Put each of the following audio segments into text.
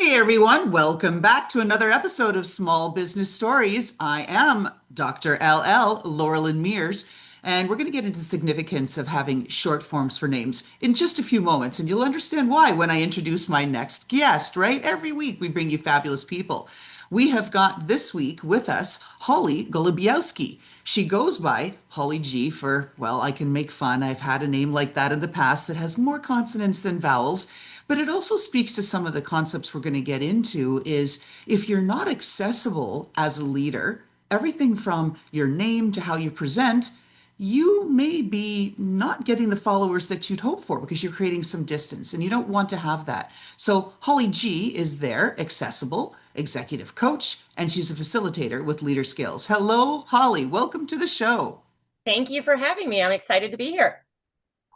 Hey everyone, welcome back to another episode of Small Business Stories. I am Dr. LL, Loralyn Mears, and we're going to get into the significance of having short forms for names in just a few moments, and you'll understand why when I introduce my next guest, right? Every week we bring you fabulous people. We have got this week with us Holly Golebiowski. She goes by Holly G for, well, I can make fun. I've had a name like that in the past that has more consonants than vowels. But it also speaks to some of the concepts we're going to get into is if you're not accessible as a leader, everything from your name to how you present, you may be not getting the followers that you'd hope for because you're creating some distance and you don't want to have that. So Holly G is there, accessible, executive coach, and she's a facilitator with leader skills. Hello, Holly. Welcome to the show. Thank you for having me. I'm excited to be here.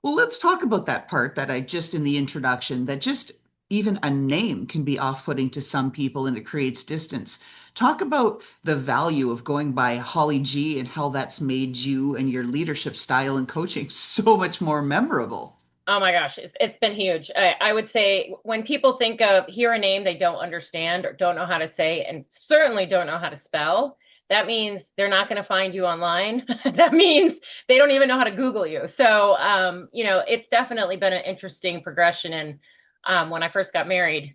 Well, let's talk about that part that I just in the introduction, that just even a name can be off-putting to some people and it creates distance. Talk about the value of going by Holly G and how that's made you and your leadership style and coaching so much more memorable. Oh my gosh, it's been huge. I would say when people hear a name they don't understand or don't know how to say, and certainly don't know how to spell, that means they're not going to find you online. That means they don't even know how to Google you. So, it's definitely been an interesting progression. And when I first got married,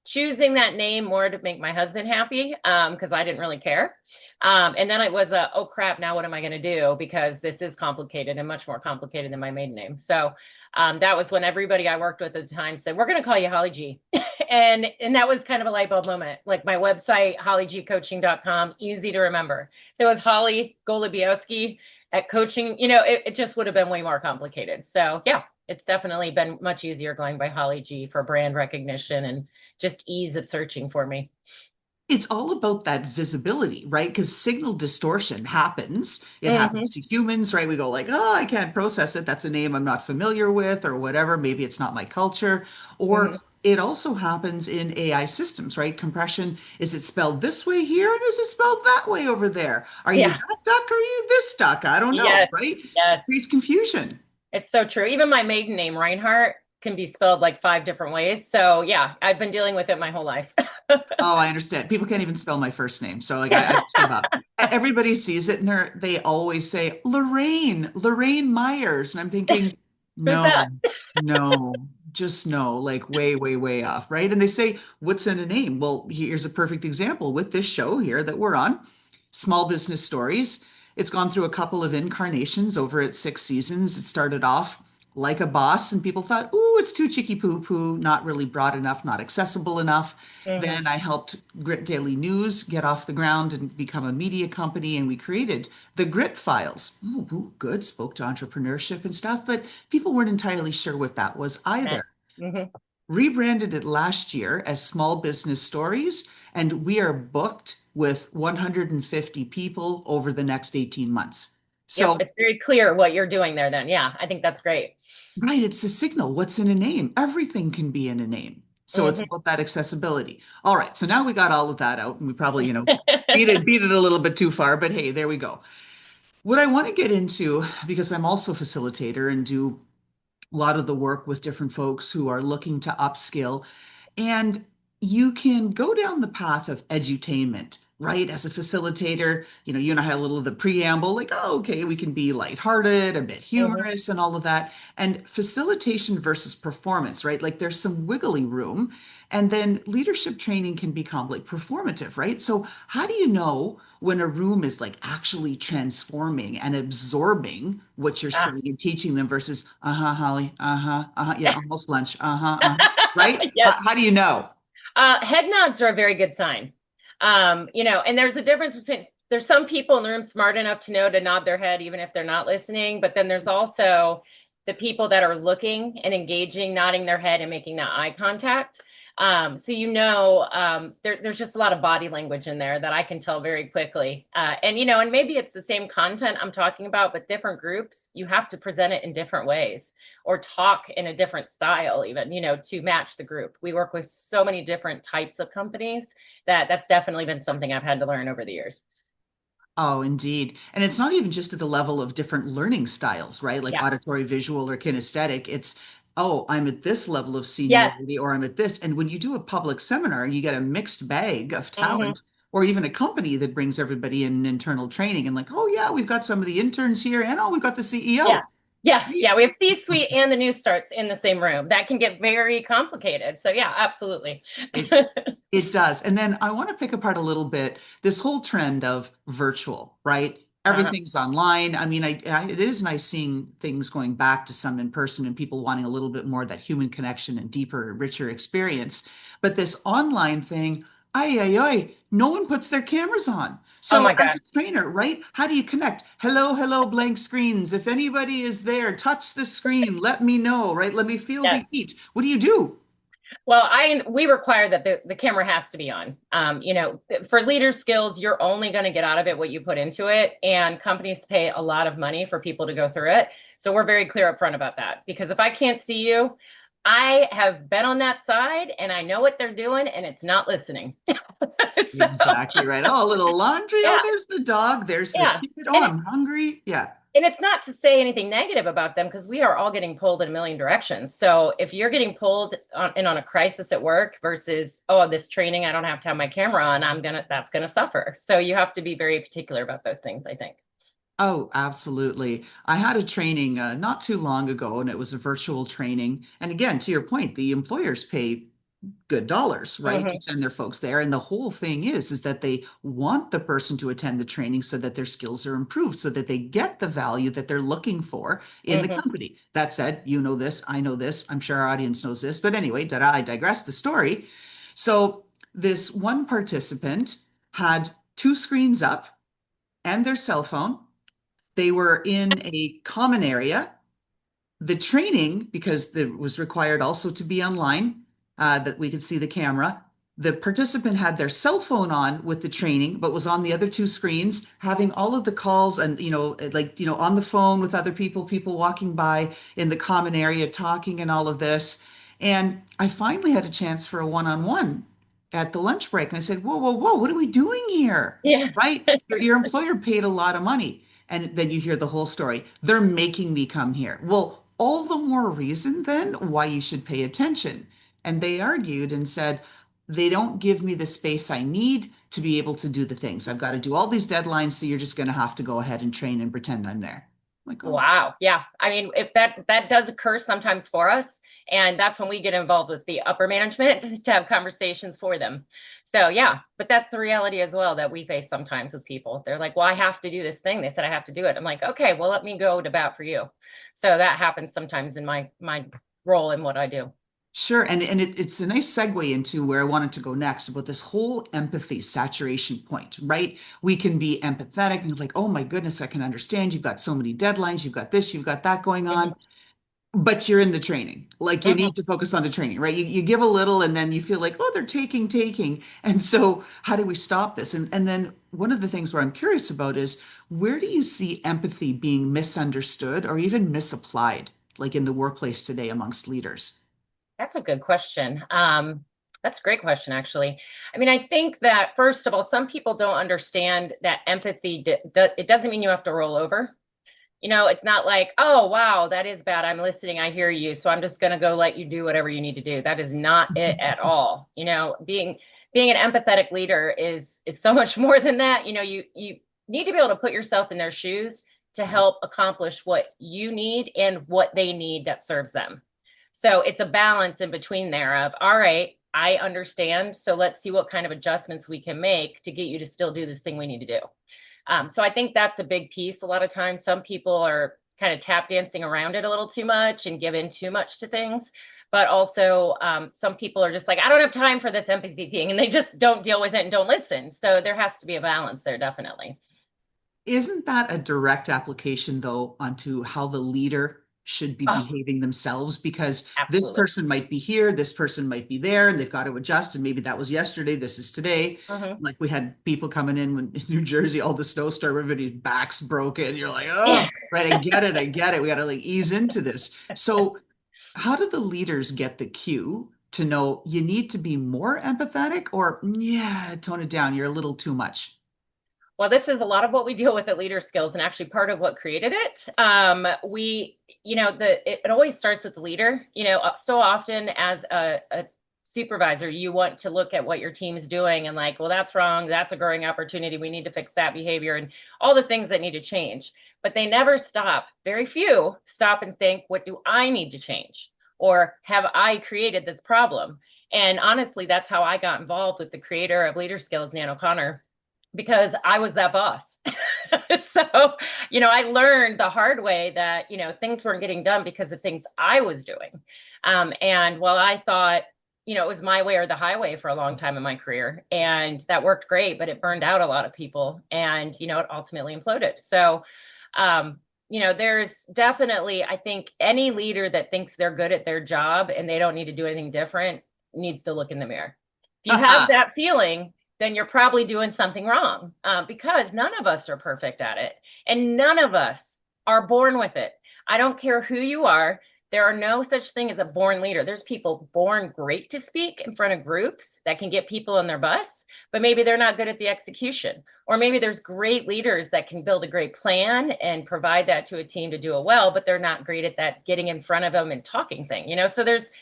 choosing that name more to make my husband happy, because I didn't really care. And then it was oh crap, now what am I going to do? Because this is complicated and much more complicated than my maiden name. So that was when everybody I worked with at the time said, we're going to call you Holly G. And that was kind of a light bulb moment. Like my website, hollygcoaching.com, easy to remember. If it was Holly Golebiowski at coaching, it just would have been way more complicated. So yeah, it's definitely been much easier going by Holly G for brand recognition and just ease of searching for me. It's all about that visibility, right? Because signal distortion happens. It happens Hmm. to humans, right? We go like, oh, I can't process it. That's a name I'm not familiar with, or whatever. Maybe it's not my culture. Or Hmm. it also happens in AI systems, right? Compression, is it spelled this way here? And is it spelled that way over there? Are you Yeah. that duck or are you this duck? I don't know, Yes. right? It Yes. creates confusion. It's so true. Even my maiden name, Reinhardt, can be spelled like five different ways. So yeah, I've been dealing with it my whole life. Oh, I understand. People can't even spell my first name. So like I just give up. Everybody sees it and they always say Lorraine Myers. And I'm thinking, Who's no, that? no, just no, like way, way, way off, right? And they say, what's in a name? Well, here's a perfect example with this show here that we're on, Small Business Stories. It's gone through a couple of incarnations over its 6 seasons. It started off like a boss, and people thought, ooh, it's too chicky poo poo, not really broad enough, not accessible enough. Hmm. Then I helped Grit Daily News get off the ground and become a media company, and we created the Grit Files. Ooh, ooh, good, spoke to entrepreneurship and stuff, but people weren't entirely sure what that was either. Hmm. Rebranded it last year as Small Business Stories, and we are booked with 150 people over the next 18 months. Yep. So It's very clear what you're doing there then. Yeah, I think that's great. right, it's the signal. What's in a name? Everything can be in a name. So it's Hmm. about that accessibility. All right, so now we got all of that out, and we probably, beat it a little bit too far, but hey, there we go. What I want to get into, because I'm also a facilitator and do a lot of the work with different folks who are looking to upskill. And you can go down the path of edutainment, right? As a facilitator, you and I had a little of the preamble, like, oh, okay, we can be lighthearted, a bit Hmm. humorous, and all of that. And facilitation versus performance, right? Like there's some wiggly room. And then leadership training can become like performative, right? So, how do you know when a room is like actually transforming and absorbing what you're Ah. saying and teaching them versus, uh-huh, Holly, uh-huh, yeah, almost lunch, uh-huh, right? Yes. How do you know? Head nods are a very good sign. And there's a difference between there's some people in the room smart enough to know to nod their head even if they're not listening, but then there's also the people that are looking and engaging, nodding their head and making that eye contact. There's just a lot of body language in there that I can tell very quickly. And maybe it's the same content I'm talking about, but different groups, you have to present it in different ways or talk in a different style, even, to match the group. We work with so many different types of companies that's definitely been something I've had to learn over the years. Oh, indeed. And it's not even just at the level of different learning styles, right? Like Yeah. auditory, visual, or kinesthetic. It's oh, I'm at this level of Yes. seniority or I'm at this. And when you do a public seminar, you get a mixed bag of Hmm. talent, or even a company that brings everybody in internal training and like, oh yeah, we've got some of the interns here and oh, we've got the Yeah. CEO. Yeah. Yeah. We have C-suite and the new starts in the same room. That can get very complicated. So yeah, absolutely. It it does. And then I want to pick apart a little bit this whole trend of virtual, right? Uh-huh. Everything's online. I mean, it is nice seeing things going back to some in person and people wanting a little bit more of that human connection and deeper, richer experience. But this online thing, ay, ay, ay, no one puts their cameras on. Oh So my as God. a trainer, right? How do you connect? Hello, hello, blank screens. If anybody is there, touch the screen. Let me know, right? Let me feel Yes. the heat. What do you do? Well, we require that the camera has to be on. For leader skills, you're only going to get out of it what you put into it, and companies pay a lot of money for people to go through it. So we're very clear up front about that. Because if I can't see you, I have been on that side and I know what they're doing, and it's not listening. So Exactly right. Oh, a little laundry. Oh, yeah, there's the dog. There's the yeah, kid. Oh, and I'm hungry. Yeah, it's not to say anything negative about them because we are all getting pulled in a million directions. So if you're getting pulled on a crisis at work versus, oh, this training, I don't have to have my camera on, that's gonna suffer. So you have to be very particular about those things, I think. oh, absolutely. I had a training not too long ago, and it was a virtual training. And again, to your point, the employers pay good dollars, right, to Hmm. send their folks there. And the whole thing is that they want the person to attend the training so that their skills are improved, so that they get the value that they're looking for in the Hmm. company. That said, you know this, I know this, I'm sure our audience knows this. But anyway, did I digress the story? So this one participant had two screens up and their cell phone. They were in a common area. The training, because it was required also to be online, that we could see the camera. The participant had their cell phone on with the training, but was on the other two screens, having all of the calls and, on the phone with other people, people walking by in the common area, talking and all of this. And I finally had a chance for a one-on-one at the lunch break. And I said, whoa, whoa, whoa, what are we doing here? Yeah. Right? Your employer paid a lot of money. And then you hear the whole story. They're making me come here. Well, all the more reason then why you should pay attention. And they argued and said, they don't give me the space I need to be able to do the things. I've got to do all these deadlines, so you're just going to have to go ahead and train and pretend I'm there. I'm like, oh, Wow. Yeah. I mean, if that does occur sometimes for us, and that's when we get involved with the upper management to have conversations for them. So yeah, but that's the reality as well that we face sometimes with people. They're like, "Well, I have to do this thing." They said I have to do it. I'm like, "Okay, well, let me go to bat for you." So that happens sometimes in my role in what I do. sure. And it's a nice segue into where I wanted to go next about this whole empathy saturation point, right? We can be empathetic and like, oh my goodness, I can understand. You've got so many deadlines, you've got this, you've got that going on. Hmm. But you're in the training. Like you Hmm. need to focus on the training, right? You give a little and then you feel like, oh, they're taking. And so how do we stop this? And then one of the things where I'm curious about is where do you see empathy being misunderstood or even misapplied, like in the workplace today amongst leaders? That's a good question. That's a great question, actually. I mean, I think that first of all, some people don't understand that empathy. It doesn't mean you have to roll over. It's not like, oh, wow, that is bad. I'm listening. I hear you. So I'm just going to go let you do whatever you need to do. That is not it at all. Being an empathetic leader is so much more than that. You need to be able to put yourself in their shoes to help accomplish what you need and what they need that serves them. So it's a balance in between there of, all right, I understand. So let's see what kind of adjustments we can make to get you to still do this thing we need to do. So I think that's a big piece. A lot of times, some people are kind of tap dancing around it a little too much and give in too much to things. But also, some people are just like, I don't have time for this empathy thing, and they just don't deal with it and don't listen. So there has to be a balance there, definitely. Isn't that a direct application, though, onto how the leader should be Oh, behaving themselves? Because this absolutely. person might be here, this person might be there, and they've got to adjust. And maybe that was yesterday, this is today. Hmm. Like we had people coming in New Jersey, all the snow started, everybody's backs broken. You're like, Yeah. oh, right, I get it, I get it. We got to like ease into this. So, how do the leaders get the cue to know you need to be more empathetic or, yeah, tone it down, you're a little too much? Well, this is a lot of what we deal with at Leader Skills, and actually part of what created it. It always starts with the leader. So often as a supervisor, you want to look at what your team's doing and like, well, that's wrong. That's a growing opportunity. We need to fix that behavior and all the things that need to change. But they never stop. Very few stop and think, what do I need to change? Or have I created this problem? And honestly, that's how I got involved with the creator of Leader Skills, Nan O'Connor, because I was that boss. So, I learned the hard way that, things weren't getting done because of things I was doing. And while I thought, it was my way or the highway for a long time in my career, and that worked great, but it burned out a lot of people, and, it ultimately imploded. So, there's definitely, I think any leader that thinks they're good at their job and they don't need to do anything different needs to look in the mirror. If you have that feeling, then you're probably doing something wrong, because none of us are perfect at it, and none of us are born with it. I don't care who you are. There are no such thing as a born leader. There's people born great to speak in front of groups that can get people on their bus, but maybe they're not good at the execution. Or maybe there's great leaders that can build a great plan and provide that to a team to do it well, but they're not great at that getting in front of them and talking thing. So there's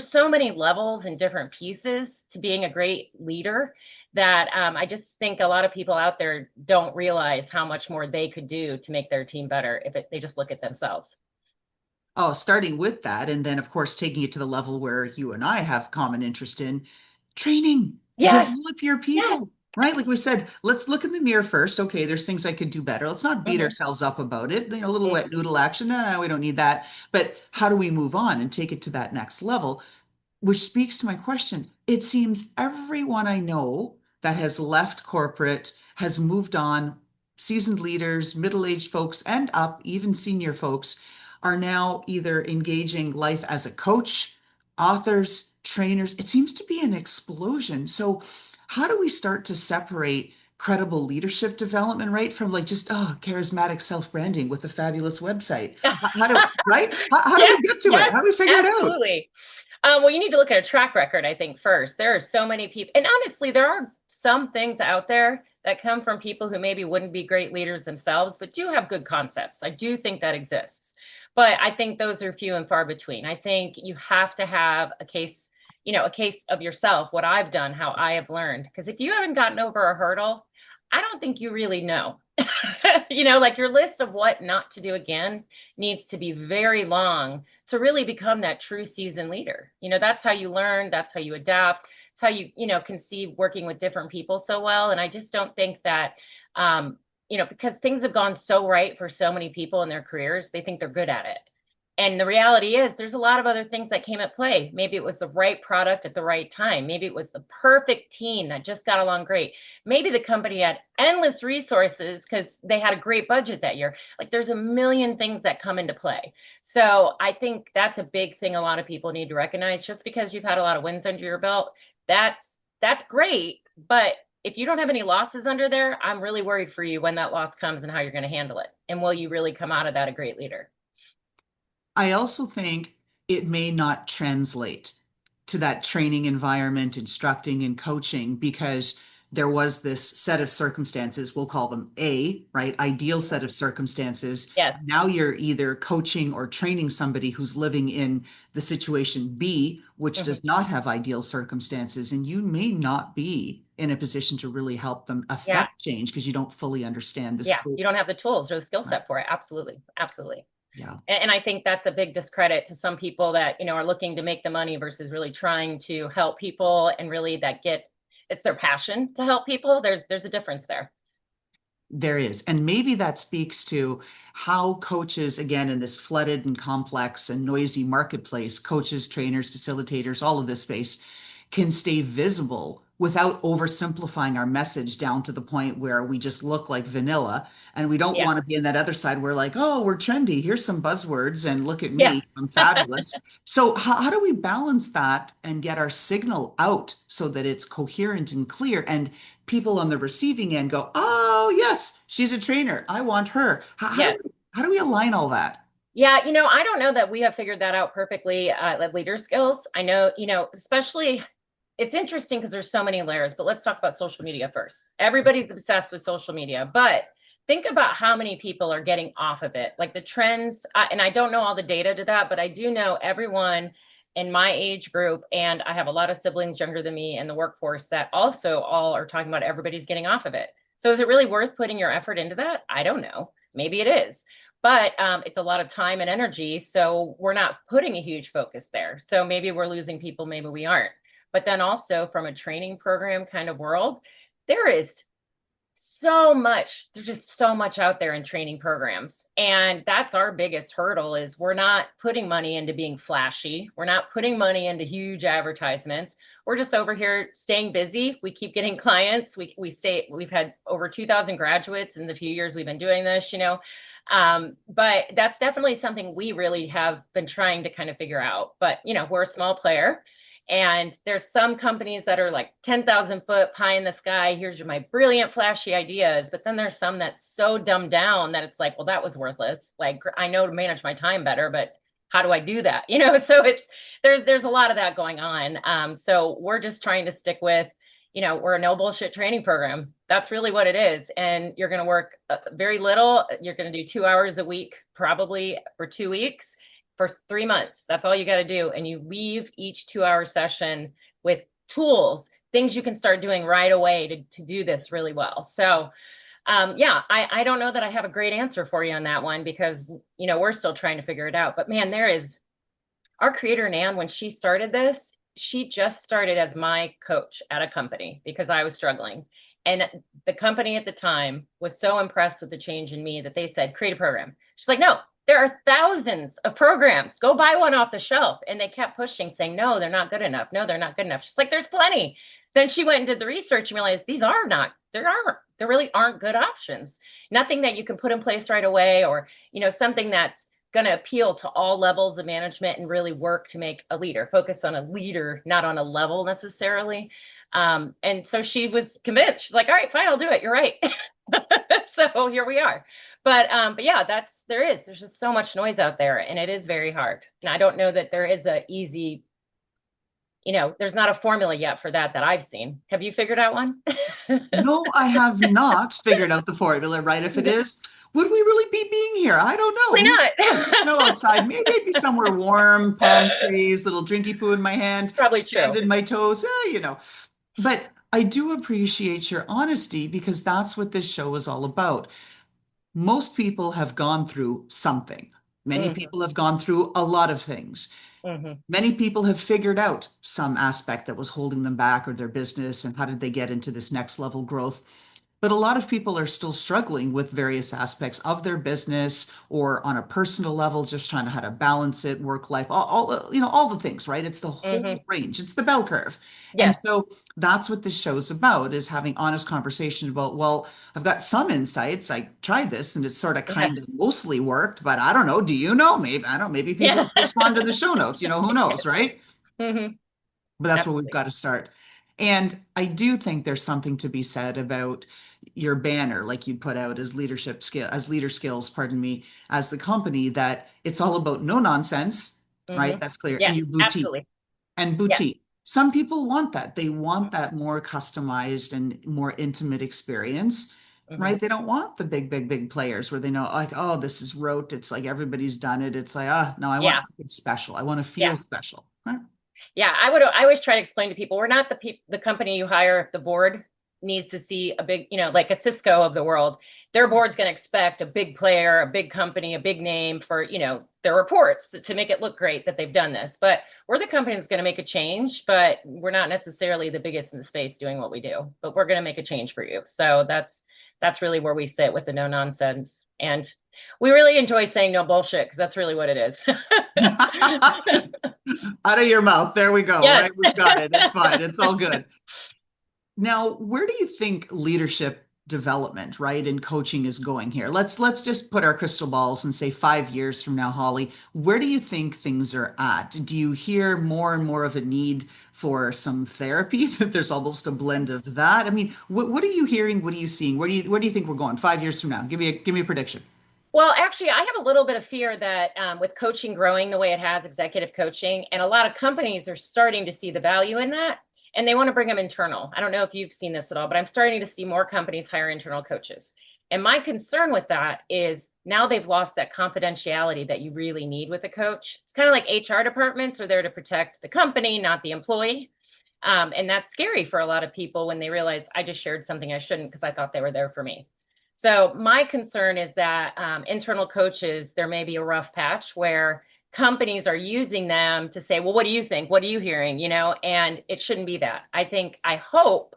so many levels and different pieces to being a great leader that I just think a lot of people out there don't realize how much more they could do to make their team better if they just look at themselves. Oh, starting with that, and then of course taking it to the level where you and I have common interest in training, Yes, develop your yes. people, right? Like we said, let's look in the mirror first. Okay, there's things I could do better. Let's not beat Hmm. ourselves up about it. A little Hmm. wet noodle action. No, no, we don't need that. But how do we move on and take it to that next level? Which speaks to my question. It seems everyone I know that has left corporate has moved on, seasoned leaders, middle-aged folks, and up, even senior folks, are now either engaging life as a coach, authors, trainers. It seems to be an explosion. So, how do we start to separate credible leadership development, right, from like just charismatic self-branding with a fabulous website? How do right? How do Yes, we get to it? yes, How do we figure it out? absolutely. Well, you need to look at a track record, I think, first. There are so many people, and honestly, there are some things out there that come from people who maybe wouldn't be great leaders themselves, but do have good concepts. I do think that exists. But I think those are few and far between. I think you have to have a case of yourself, what I've done, how I have learned. Because if you haven't gotten over a hurdle, I don't think you really know. Like your list of what not to do again needs to be very long to really become that true seasoned leader. That's how you learn, that's how you adapt, it's how you can see working with different people so well. And I just don't think that, because things have gone so right for so many people in their careers, they think they're good at it. And the reality is, there's a lot of other things that came at play. Maybe it was the right product at the right time. Maybe it was the perfect team that just got along great. Maybe the company had endless resources because they had a great budget that year. Like there's a million things that come into play. So I think that's a big thing a lot of people need to recognize. Just because you've had a lot of wins under your belt, that's great. But if you don't have any losses under there, I'm really worried for you when that loss comes and how you're going to handle it. And will you really come out of that a great leader? I also think it may not translate to that training environment, instructing and coaching, because there was this set of circumstances, we'll call them A, right? Ideal set of circumstances. Yes. Now you're either coaching or training somebody who's living in the situation B, which Mhm. does not have ideal circumstances. And you may not be in a position to really help them Yeah. affect change because you don't fully understand the Yeah, scope. you don't have the tools or the skill set for it. Absolutely. Absolutely. Yeah. And I think that's a big discredit to some people that, are looking to make the money versus really trying to help people and really it's their passion to help people. There's a difference there. There is. And maybe that speaks to how coaches, again, in this flooded and complex and noisy marketplace, coaches, trainers, facilitators, all of this space can stay visible without oversimplifying our message down to the point where we just look like vanilla. And we don't Yeah. want to be in that other side where, like, oh, we're trendy. Here's some buzzwords and look at Yeah. me. I'm fabulous. So, how do we balance that and get our signal out so that it's coherent and clear? And people on the receiving end go, oh, yes, she's a trainer. I want her. Yeah. How do we align all that? Yeah, I don't know that we have figured that out perfectly at Leader Skills. I know, especially it's interesting because there's so many layers, but let's talk about social media first. Everybody's obsessed with social media, but think about how many people are getting off of it. Like the trends, and I don't know all the data to that, but I do know everyone in my age group, and I have a lot of siblings younger than me in the workforce that also all are talking about everybody's getting off of it. So is it really worth putting your effort into that? I don't know. Maybe it is. But it's a lot of time and energy. So we're not putting a huge focus there. So maybe we're losing people, maybe we aren't. But then also from a training program kind of world, there is so much, there's just so much out there in training programs. And that's our biggest hurdle is we're not putting money into being flashy. We're not putting money into huge advertisements. We're just over here staying busy. We keep getting clients. We've had over 2,000 graduates in the few years we've been doing this, but that's definitely something we really have been trying to kind of figure out. But, we're a small player. And there's some companies that are like 10,000 foot pie in the sky. Here's my brilliant, flashy ideas. But then there's some that's so dumbed down that it's like, well, that was worthless. Like I know to manage my time better, but how do I do that? So there's a lot of that going on. So we're just trying to stick with, we're a no bullshit training program. That's really what it is. And you're going to work very little. You're going to do 2 hours a week, probably for 2 weeks for 3 months. That's all you got to do. And you leave each 2-hour session with tools, things you can start doing right away to do this really well. So I don't know that I have a great answer for you on that one because, we're still trying to figure it out. But man, there is our creator, Nan, when she started this, she just started as my coach at a company because I was struggling. And the company at the time was so impressed with the change in me that they said, create a program. She's like, no, there are thousands of programs. Go buy one off the shelf. And they kept pushing, saying, no, they're not good enough. No, they're not good enough. She's like, there's plenty. Then she went and did the research and realized there really aren't good options. Nothing that you can put in place right away or, something that's going to appeal to all levels of management and really work to make a leader, focus on a leader, not on a level necessarily. And so she was convinced. She's like, all right, fine, I'll do it. You're right. So here we are. But yeah, there's just so much noise out there and it is very hard. And I don't know that there is a easy, there's not a formula yet for that I've seen. Have you figured out one? No, I have not figured out the formula, right? If it is, would we really be being here? I don't know. Why not? No, outside. Maybe I'd be somewhere warm, palm trees, little drinky poo in my hand, Probably sand true. in my toes, But I do appreciate your honesty because that's what this show is all about. Most people have gone through something. Many Hmm. people have gone through a lot of things. Hmm. Many people have figured out some aspect that was holding them back or their business and how did they get into this next level growth. But a lot of people are still struggling with various aspects of their business or on a personal level, just trying to how to balance it, work life, all the things, right? It's the Hmm. whole range. It's the bell curve. And Yes. so that's what this show's about is having honest conversation about, well, I've got some insights. I tried this and it sort of Yeah. kind of mostly worked, but I don't know. Do you know? Maybe I don't know. Maybe people Yeah. respond to the show notes, who knows, right? Hmm. But that's where we've Absolutely. got to start. And I do think there's something to be said about your banner, like you put out as leader skills, pardon me, as the company, that it's all about no nonsense, Hmm. right? That's clear. And Yes, your boutique absolutely. and Yes. boutique. Some people want that. They want that more customized and more intimate experience, Hmm. right? They don't want the big, big, big players where they know, like, oh, this is rote. It's like everybody's done it. It's like, no, I want Yeah. something special. I want to feel Yeah. special. Right? Yeah, I always try to explain to people, we're not the company you hire if the board needs to see a big, like a Cisco of the world. Their board's going to expect a big player, a big company, a big name for, their reports to make it look great that they've done this. But we're the company that's going to make a change, but we're not necessarily the biggest in the space doing what we do, but we're going to make a change for you. So that's really where we sit with the no nonsense. And we really enjoy saying no bullshit because that's really what it is. Out of your mouth. There we go. Yes. Right. We've got it. It's fine. It's all good. Now, where do you think leadership development, right, and coaching is going here? Let's just put our crystal balls and say 5 years from now, Holly, where do you think things are at? Do you hear more and more of a need for some therapy? That there's almost a blend of that. I mean, what are you hearing? What are you seeing? Where do you think we're going 5 years from now? Give me a prediction. Well, actually, I have a little bit of fear that with coaching growing the way it has, executive coaching, and a lot of companies are starting to see the value in that. and they want to bring them internal. I don't know if you've seen this at all, but I'm starting to see more companies hire internal coaches. And my concern with that is now they've lost that confidentiality that you really need with a coach. It's kind of like HR departments are there to protect the company, not the employee. And that's scary for a lot of people when they realize I just shared something I shouldn't because I thought they were there for me. So my concern is that internal coaches, there may be a rough patch where companies are using them to say, well, what do you think? What are you hearing? And it shouldn't be that. I hope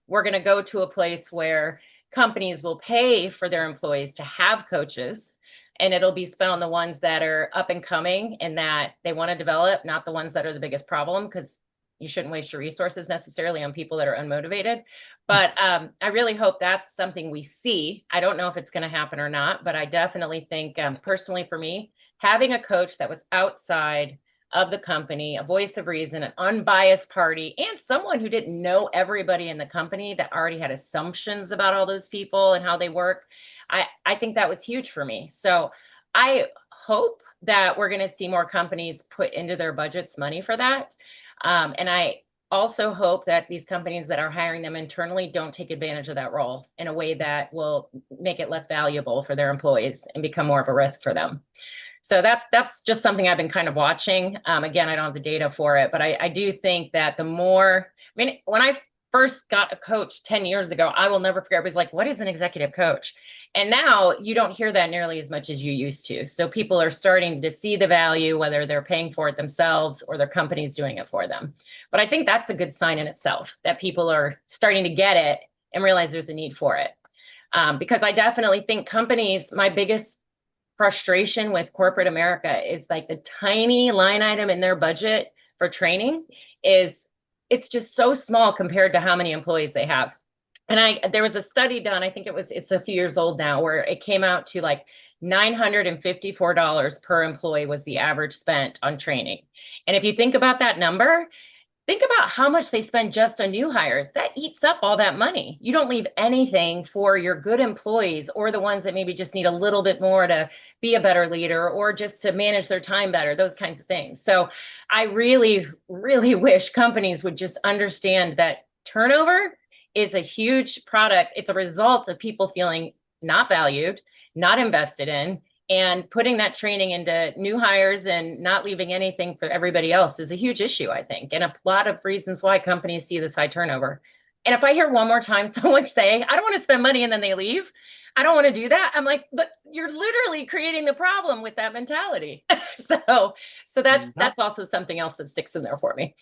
we're going to go to a place where companies will pay for their employees to have coaches, and it'll be spent on the ones that are up and coming and that they want to develop, not the ones that are the biggest problem, because you shouldn't waste your resources necessarily on people that are unmotivated. But I really hope that's something we see. I don't know if it's going to happen or not, but I definitely think personally for me, having a coach that was outside of the company, a voice of reason, an unbiased party, and someone who didn't know everybody in the company that already had assumptions about all those people and how they work, I think that was huge for me. So I hope that we're going to see more companies put into their budgets money for that. And I also hope that these companies that are hiring them internally don't take advantage of that role in a way that will make it less valuable for their employees and become more of a risk for them. So that's just something I've been kind of watching. Again, I don't have the data for it, but I do think that the more, when I first got a coach 10 years ago, I will never forget, it was like, what is an executive coach? And now you don't hear that nearly as much as you used to. So people are starting to see the value, whether they're paying for it themselves or their company's doing it for them. But I think that's a good sign in itself, that people are starting to get it and realize there's a need for it. Because I definitely think companies, my biggest frustration with corporate America is like the tiny line item in their budget for training is, it's just so small compared to how many employees they have. And there was a study done, I think it's a few years old now, where it came out to like $954 per employee was the average spent on training. And if you think about that number, think about how much they spend just on new hires. That eats up all that money. You don't leave anything for your good employees or the ones that maybe just need a little bit more to be a better leader or just to manage their time better, those kinds of things. So I really, really wish companies would just understand that turnover is a huge product. It's a result of people feeling not valued, not invested in, and putting that training into new hires and not leaving anything for everybody else is a huge issue, I think, and a lot of reasons why companies see this high turnover. And if I hear one more time someone say, I don't want to spend money and then they leave, I don't want to do that, I'm like, but you're literally creating the problem with that mentality. So that's also something else that sticks in there for me.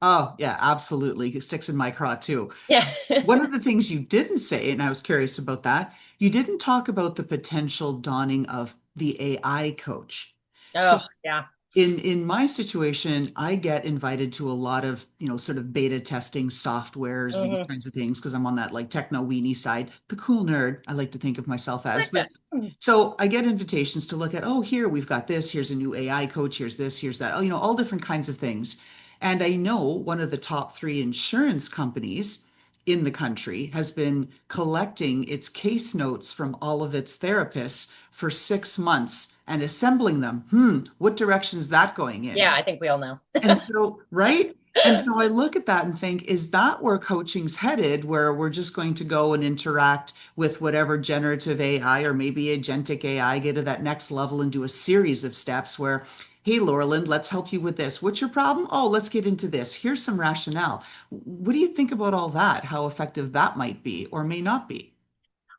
Oh, yeah, absolutely. It sticks in my craw too. Yeah. One of the things you didn't say, and I was curious about that, you didn't talk about the potential dawning of the AI coach. So Oh, yeah. in my situation, I get invited to a lot of, sort of beta testing softwares, these Hmm. kinds of things, because I'm on that like techno weenie side, the cool nerd, I like to think of myself I as. like But that. Mhm. so I get invitations to look at, oh, here we've got this, here's a new AI coach, here's this, here's that, oh, all different kinds of things. And I know one of the top three insurance companies in the country has been collecting its case notes from all of its therapists for 6 months and assembling them. What direction is that going Yeah, in? I think we all know. And so, right? And so I look at that and think, is that where coaching's headed, where we're just going to go and interact with whatever generative AI or maybe agentic AI, get to that next level and do a series of steps where, hey, Loralyn, let's help you with this. What's your problem? Oh, let's get into this. Here's some rationale. What do you think about all that? How effective that might be or may not be?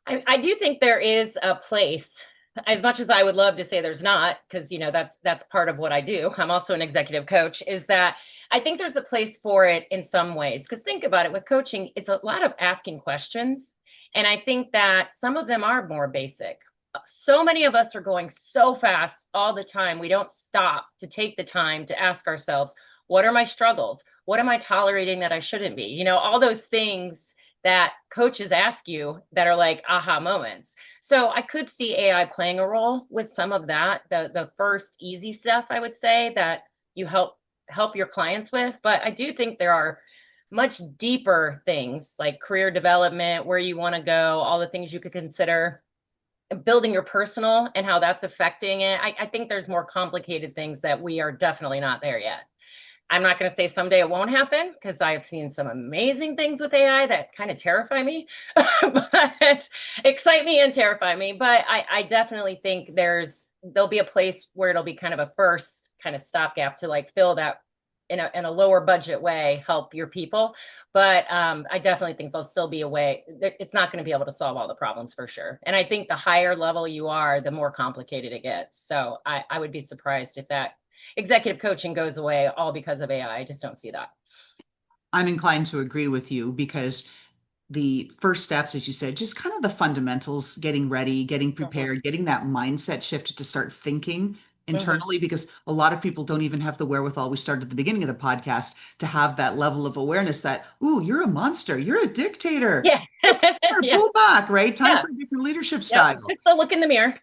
I do think there is a place, as much as I would love to say there's not, because that's part of what I do. I'm also an executive coach, is that I think there's a place for it in some ways. Because think about it, with coaching, it's a lot of asking questions. And I think that some of them are more basic. So many of us are going so fast all the time. We don't stop to take the time to ask ourselves, what are my struggles? What am I tolerating that I shouldn't be? All those things that coaches ask you that are like aha moments. So I could see AI playing a role with some of that, the first easy stuff, I would say, that you help your clients with. But I do think there are much deeper things like career development, where you want to go, all the things you could consider, building your personal and how that's affecting it. I think there's more complicated things that we are definitely not there yet. I'm not going to say someday it won't happen because I have seen some amazing things with AI that kind of terrify me, but excite me and terrify me. But I definitely think there'll be a place where it'll be kind of a first kind of stopgap to like fill that in a lower budget way, help your people. But I definitely think there'll still be a way. It's not going to be able to solve all the problems for sure. And I think the higher level you are, the more complicated it gets. So I would be surprised if that executive coaching goes away all because of AI. I just don't see that. I'm inclined to agree with you because the first steps, as you said, just kind of the fundamentals, getting ready, getting Mhm. prepared, getting that mindset shifted to start thinking Mhm. internally, because a lot of people don't even have the wherewithal. We started at the beginning of the podcast to have that level of awareness that, ooh, you're a monster, you're a dictator. Yeah. Yeah. Pull back, right? Time Yeah. for a different leadership Yep. style. It's the look in the mirror.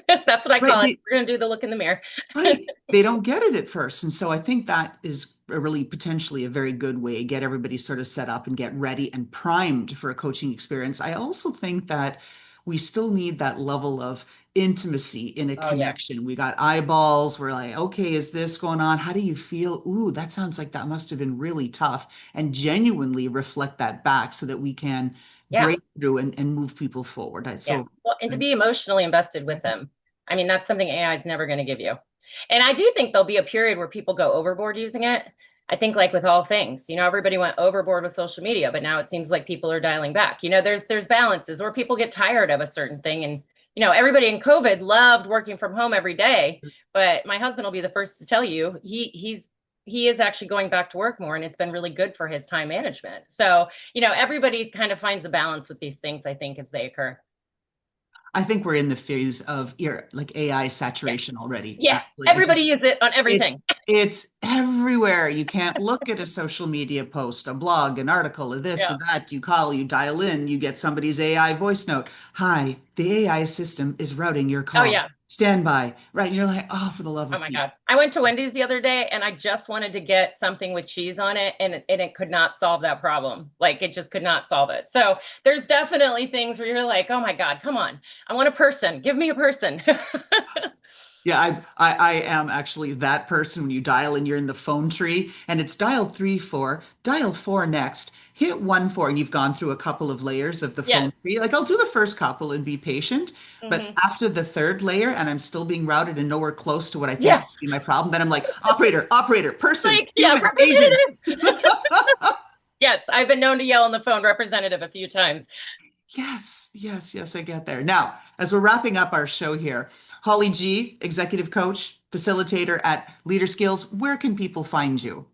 That's what I Right. call it. We're going to do the look in the mirror. Right. They don't get it at first. And so I think that is a really potentially a very good way, get everybody sort of set up and get ready and primed for a coaching experience. I also think that we still need that level of intimacy in a Oh, yeah. connection. We got eyeballs. We're like, okay, is this going on? How do you feel? Ooh, that sounds like that must have been really tough. And genuinely reflect that back so that we can Yeah. break through and move people forward. Yeah. So Well, and to I- be emotionally invested with them. I mean, that's something AI is never going to give you. And I do think there'll be a period where people go overboard using it. I think like with all things, everybody went overboard with social media, but now it seems like people are dialing back. There's balances or people get tired of a certain thing. And, everybody in COVID loved working from home every day, but my husband will be the first to tell you he is actually going back to work more and it's been really good for his time management. So, everybody kind of finds a balance with these things, I think, as they occur. I think we're in the phase of like AI Yeah. saturation already. Yeah. Actually, Everybody use it on it's everything. it's everywhere. You can't look at a social media post, a blog, an article, or this or Yeah. that. You call, you dial in, you get somebody's AI voice note. Hi, the AI system is routing your Oh, call. yeah. Stand by. Right. And you're like, oh, for the love Oh of my Pete. God. I went to Wendy's the other day and I just wanted to get something with cheese on it and it could not solve that problem. Like it just could not solve it. So there's definitely things where you're like, oh my God, come on. I want a person. Give me a person. Yeah, I am actually that person when you dial and you're in the phone tree and it's dial 3 4, dial 4 next, hit 1 4, and you've gone through a couple of layers of the Yes. phone tree. Like I'll do the first couple and be patient, but Hmm. after the third layer and I'm still being routed and nowhere close to what I think should Yes. be my problem, then I'm like, operator, person, Like, yeah, human, agent. representative. Yes, I've been known to yell on the phone representative a few times. Yes, yes, yes, I get there. Now, as we're wrapping up our show here, Holly G, executive coach, facilitator at Leader Skills, where can people find you?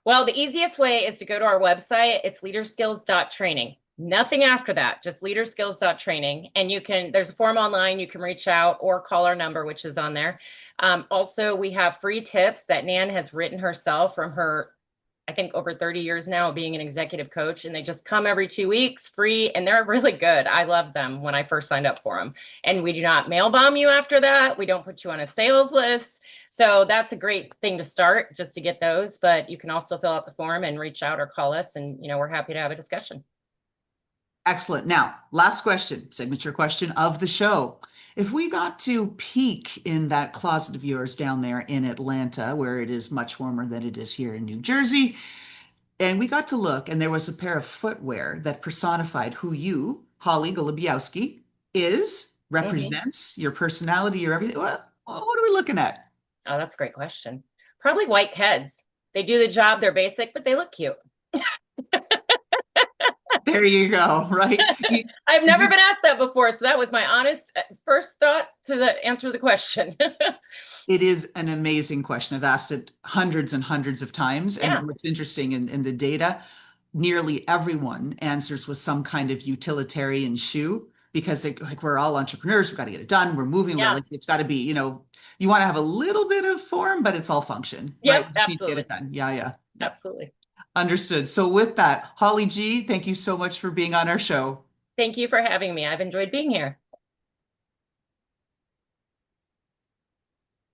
Well, the easiest way is to go to our website. It's leaderskills.training. Nothing after that, just leaderskills.training. And there's a form online, you can reach out or call our number, which is on there. Also, we have free tips that Nan has written herself from her, I think, over 30 years now of being an executive coach. And they just come every 2 weeks free. And they're really good. I love them when I first signed up for them. And we do not mail bomb you after that. We don't put you on a sales list. So that's a great thing to start just to get those. But you can also fill out the form and reach out or call us. And, we're happy to have a discussion. Excellent. Now, last question, signature question of the show. If we got to peek in that closet of yours down there in Atlanta, where it is much warmer than it is here in New Jersey, and we got to look, and there was a pair of footwear that personified who you, Holly Golebiowski, is, Mm-hmm. represents, your personality, your everything. What are we looking at? Oh, that's a great question. Probably white heads. They do the job. They're basic, but they look cute. There you go, right? I've never You been asked that before. So that was my honest first thought to the answer to the question. It is an amazing question. I've asked it hundreds and hundreds of times. Yeah. And what's interesting in the data, nearly everyone answers with some kind of utilitarian shoe because like we're all entrepreneurs. We've got to get it done. We're moving. We're Yeah. like, it's got to be, you want to have a little bit of form, but it's all function, right? Yep. We just need to get Absolutely. it done. Yeah, yeah. Yep. Absolutely. Understood. So with that, Holly G, thank you so much for being on our show. Thank you for having me. I've enjoyed being here.